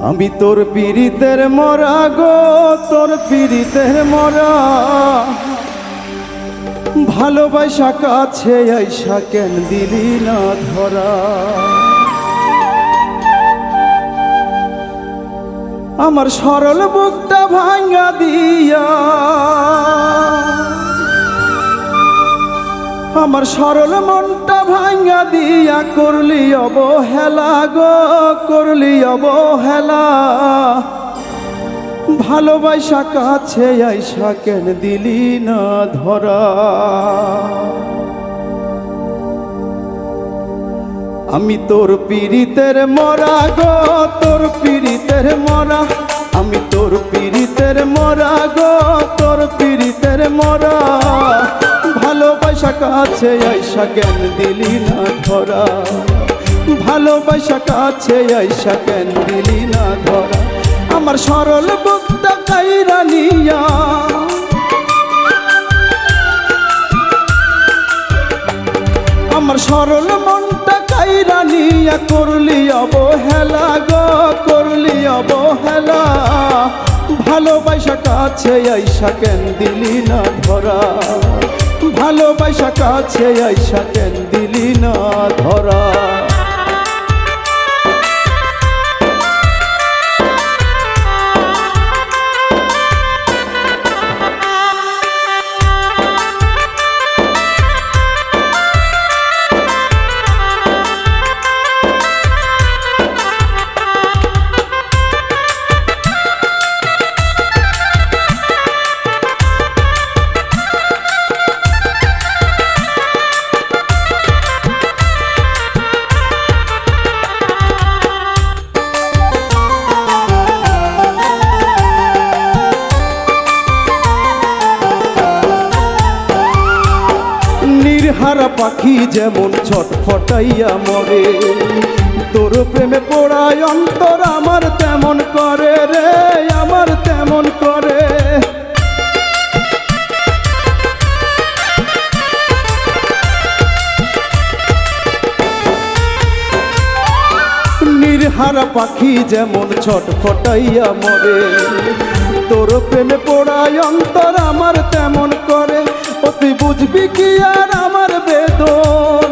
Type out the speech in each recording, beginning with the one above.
আমি তোর পীড়িতের মরা গো, তোর পীড়িতের মরা, ভালোবাসা কাছে আইসা কেন দিলি না ধরা। আমার সরল বুকটা ভাঙা দিয়া, আমার সরল মনটা ভাঙা দিয়া করলি অবহেলা গো, করলি অবহেলা। ভালোবাসা কাছে আইসা কেন দিলি না ধরা। আমি তোর পীড়িতের মরা গো, তোর পীড়িতের মরা, আমি তোর পীড়িতের মরা গো, তোর পীড়িতের মরা। ভালোবাসা কাছে আইসা কেন দিলি না ধরা, ভালোবাসা কাছে আইসা কেন দিলি না ধরা। আমার সরল বুকটা কাইরা নিয়া, আমার সরল মনটা কাইরা নিয়া করলি অবহেলা গো, করলি অবহেলা। ভালোবাসা কাছে আইসা কেন দিলি না ধরা, ভালোবাসা কাছে আইসা কেন দিলি না ধরা। হারা পাখি যেমন ছটফটাইয়া মরে, তোর প্রেমে পড়ায় অন্তর আমার তেমন করে রে, আমার তেমন করে। নির্হারা পাখি যেমন ছটফটাইয়া মরে, তোর প্রেমে পড়ায় অন্তর আমার তেমন করে। ও তুই বুঝবি কি আর আমার বেদন,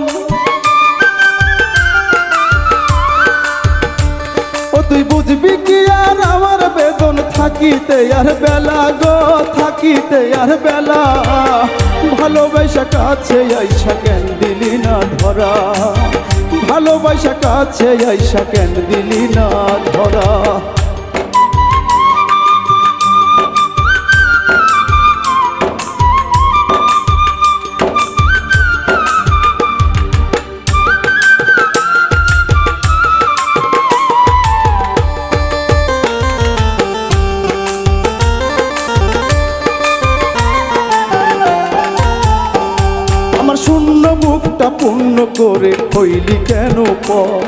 ও তুই বুঝবি কি আর আমার বেদন। থাকিতে আর বেলা গো, থাকিতে আর বেলা। ভালোবাসা কাছে আইসা কেন দিলি না ধরা, ভালোবাসা কাছে আইসা কেন দিলি না ধরা। শূন্য মুখটা পূর্ণ করে হইলি কেন পর,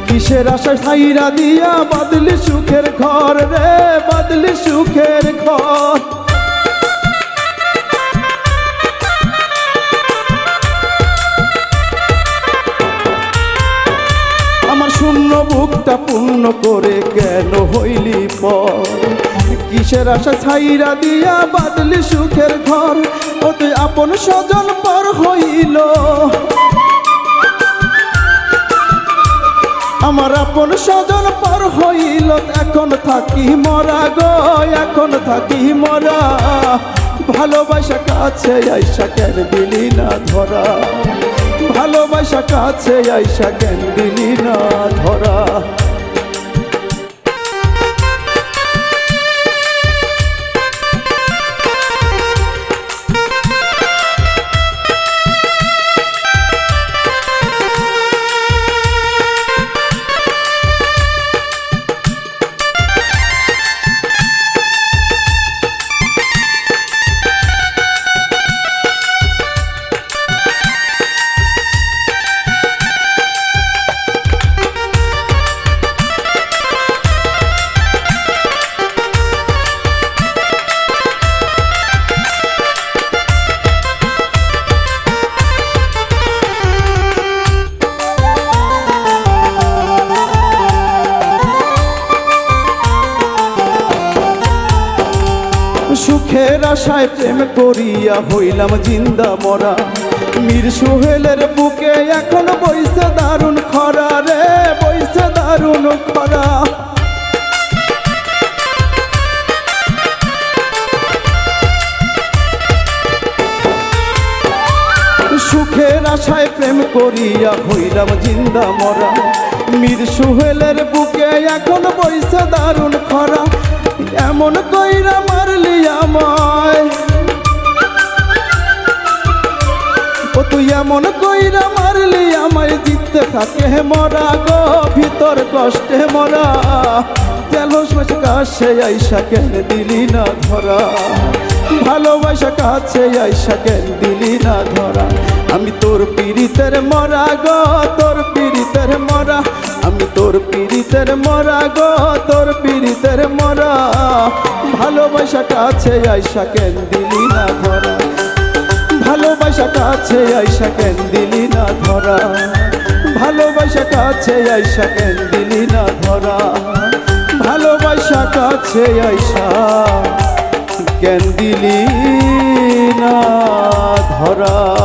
কিসের আশা ছাইরা দিয়া বাদলি সুখের ঘর রে, বাদলি সুখের ঘর। আমার শূন্য বুকটা পূর্ণ করে কেন হইলি পর, কিসের আশা ছাইরা দিয়া বাদলি সুখের ঘর। ও তুই আপন স্বজন পর হইল, আমার আপন স্বজন পর হইল। এখন থাকি মরা গো, এখন থাকি মরা। ভালোবাসা কাছে আইসা কেন দিলি না ধরা, ভালোবাসা কাছে আইসা কেন দিলি না ধরা। সুখের আশায় প্রেম করিয়া হইলাম জিন্দা মরা মীর সোহেলের বুকে এখন বইছে দারুণ খরা রে বইছে দারুণ খরা সুখের আশায় প্রেম করিয়া হইলাম জিন্দা মরা মীর সোহেলের বুকে এখন বইছে দারুণ খরা এমন কইরা মারলি আমায় ও তুই এমন কইরা মারলি আমায় জিততে থাকে মরা গো ভিতর কষ্টে মরা তেলস মাস কাছে আইসা কেন দিলি না ধরা ভালোবাসা কাছে আইসা কেন দিলি না ধরা আমি তোর পীড়িতের মরা গো তোর পীড়িতের মরা আমি তোর পীড়িতের মরা গো তোর পীড়িতের মরা ভালোবাসা কাছে আইসা কেন দিলি না ধরা ভালোবাসা কাছে আইসা কেন দিলি না ধরা ভালোবাসা কাছে আইসা কেন দিলি না ধরা ভালোবাসা কাছে আইসা কেন দিলি না ধরা।